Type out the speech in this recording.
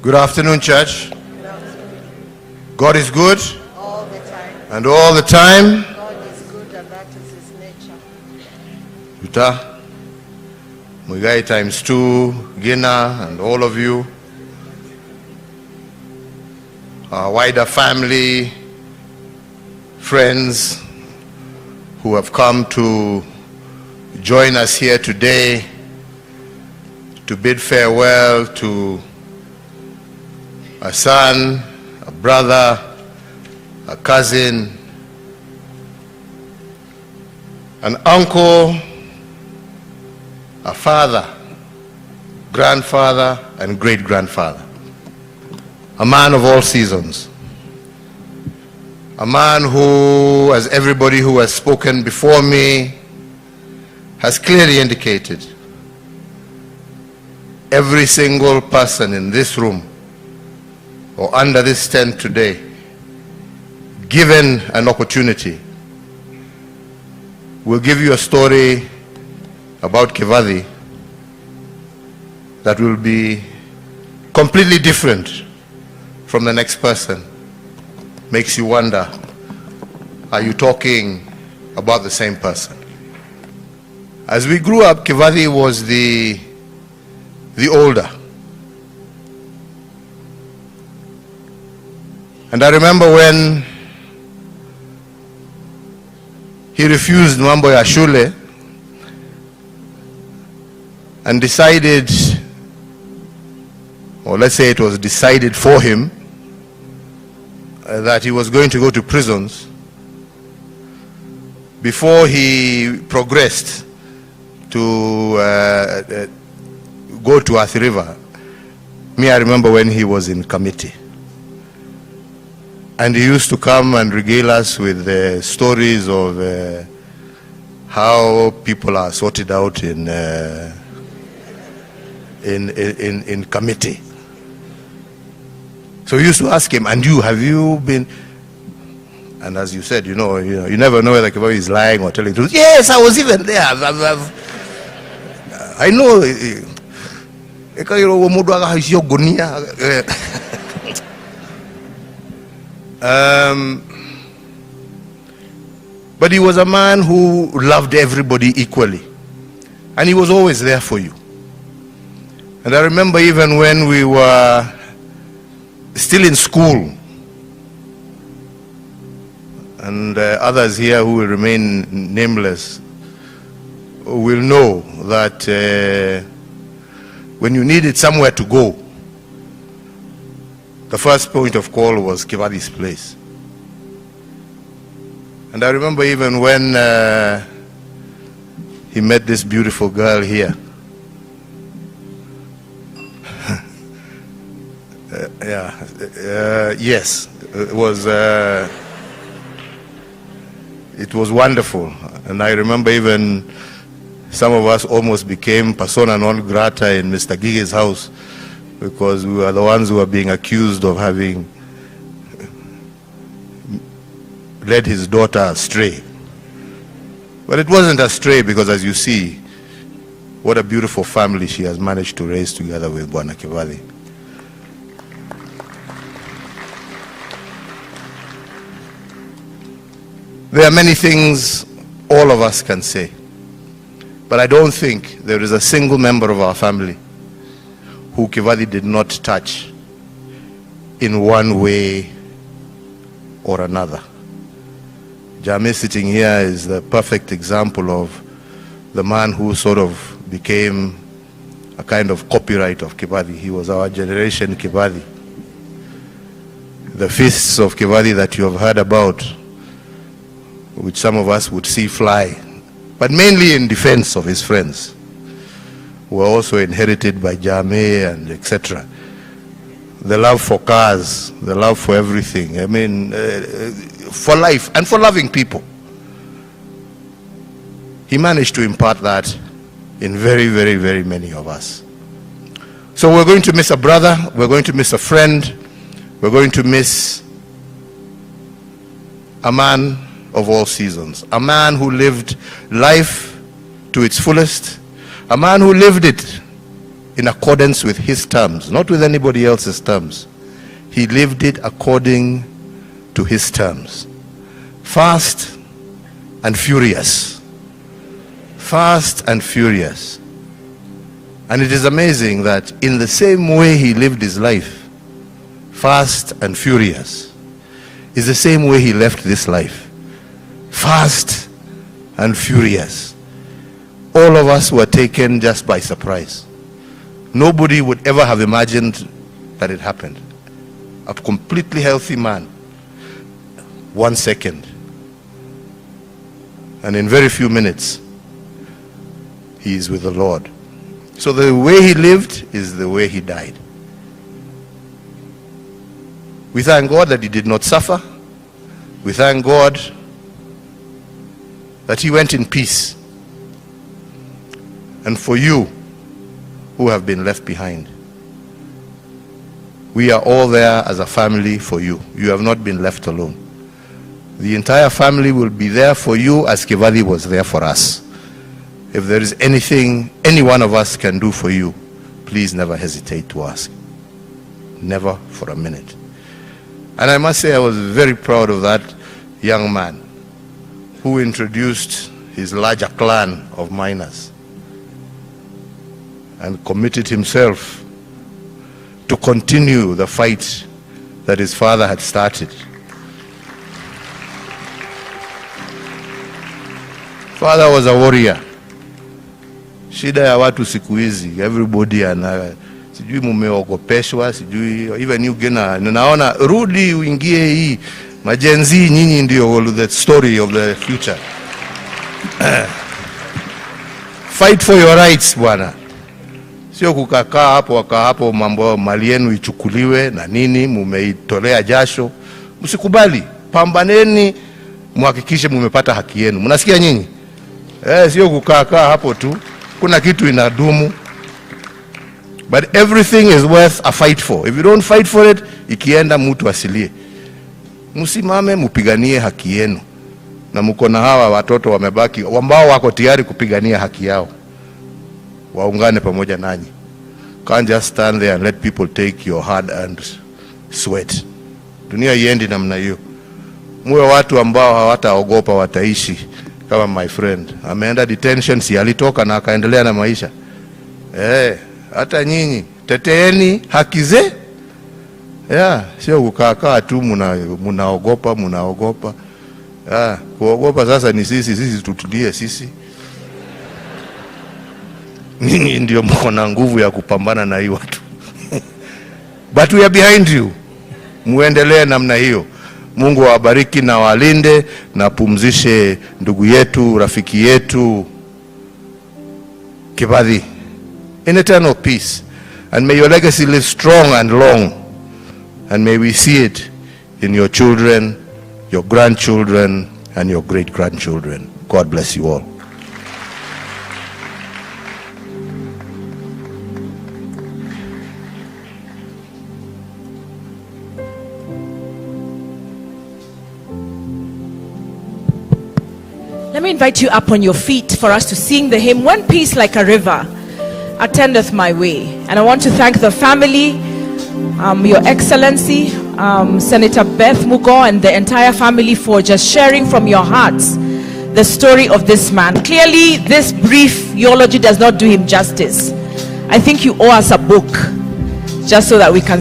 Good afternoon, church. Good afternoon. God is good. All the time. And all the time. God is good, and that is his nature. Uta, Muigai times 2, Gina, and all of you. Our wider family, friends who have come to join us here today to bid farewell to a son, a brother, a cousin, an uncle, a father, grandfather, and great-grandfather. A man of all seasons. A man who, as everybody who has spoken before me has clearly indicated, every single person in this room or under this tent today, given an opportunity, will give you a story about Kivathi that will be completely different from the next person. Makes you wonder, are you talking about the same person? As we grew up, Kivathi was the older. And I remember when he refused mambo ya shule and decided, or let's say it was decided for him, that he was going to go to prisons before he progressed to go to Athi River. Me, I remember when he was in committee. And he used to come and regale us with stories of how people are sorted out in committee. So we used to ask him, and you, have you been? And as you said, you never know whether Kivathi is lying or telling the truth. Yes, I was even there. I know. But he was a man who loved everybody equally. And he was always there for you. And I remember even when we were still in school, and others here who will remain nameless will know that when you needed somewhere to go, the first point of call was Kivathi's place. And I remember even when he met this beautiful girl here. Yes, it was wonderful. And I remember even some of us almost became persona non grata in Mr. Gige's house, because we were the ones who were being accused of having led his daughter astray. But it wasn't astray, because as you see, what a beautiful family she has managed to raise together with Bwana Kivathi. There are many things all of us can say, but I don't think there is a single member of our family who Kivathi did not touch in one way or another. Jame sitting here is the perfect example of the man who sort of became a kind of copyright of Kivathi. He was our generation Kivathi. The feasts of Kivathi that you have heard about, which some of us would see fly, but mainly in defense of his friends, were also inherited by Jame and etc. The love for cars, the love for everything, I mean, for life and for loving people. He managed to impart that in very, very, very many of us. So we're going to miss a brother, we're going to miss a friend, we're going to miss a man of all seasons, a man who lived life to its fullest, a man who lived it in accordance with his terms, not with anybody else's terms. He lived it according to his terms. Fast and furious. Fast and furious. And it is amazing that in the same way he lived his life, fast and furious, is the same way he left this life. Fast and furious. All of us were taken just by surprise. Nobody would ever have imagined that it happened. A completely healthy man, 1 second, and in very few minutes, he is with the Lord. So the way he lived is the way he died. We thank God that he did not suffer. We thank God that he went in peace. And for you who have been left behind, we are all there as a family for you. You have not been left alone. The entire family will be there for you as Kivadi was there for us. If there is anything any one of us can do for you, please never hesitate to ask. Never for a minute. And I must say I was very proud of that young man who introduced his larger clan of miners and committed himself to continue the fight that his father had started. Father was a warrior. Shida ya watu siku hizi, everybody ana sijui mumeogopeshwa, sijui even you gena naona rudi uingie hii majenzi, nyinyi ndio the story of the future. Fight for your rights bwana. Sio kukakaa hapo wakaa hapo mambo mali yenu ichukuliwe na nini, mumeitolea jasho. Msikubali, pambaneni muhakikishe mumepata haki yenu. Mnasikia nyinyi? Sio kukaa hapo tu. Kuna kitu inadumu. But everything is worth a fight for. If you don't fight for it, ikienda mtu asilie. Msimame mupiganie haki yenu. Na mko na hawa watoto wamebaki ambao wako tayari kupigania haki yao. Waungane pamoja nanyi. Can't just stand there and let people take your hard earned sweat. Dunia iendi namna hiyo. Muwe watu ambao hawataogopa, wataishi kama my friend. Ameenda detention, si alitoka na akaendelea na maisha. Hata nyinyi teteeni haki ze. Sio kukaa tu munaogopa. Kuogopa sasa ni sisi tutulie sisi. Ninyi ndio mko na nguvu ya kupambana na hii watu. But we are behind you. Muendelee namna hiyo. Mungu awabariki na walinde na pumzishe ndugu yetu, rafiki yetu Kibadi in eternal peace. And may your legacy live strong and long. And may we see it in your children, your grandchildren, and your great-grandchildren. God bless you all. Let me invite you up on your feet for us to sing the hymn, One Peace Like a River Attendeth My Way. And I want to thank the family, Your Excellency, Senator Beth Mugo, and the entire family for just sharing from your hearts the story of this man. Clearly, this brief eulogy does not do him justice. I think you owe us a book just so that we can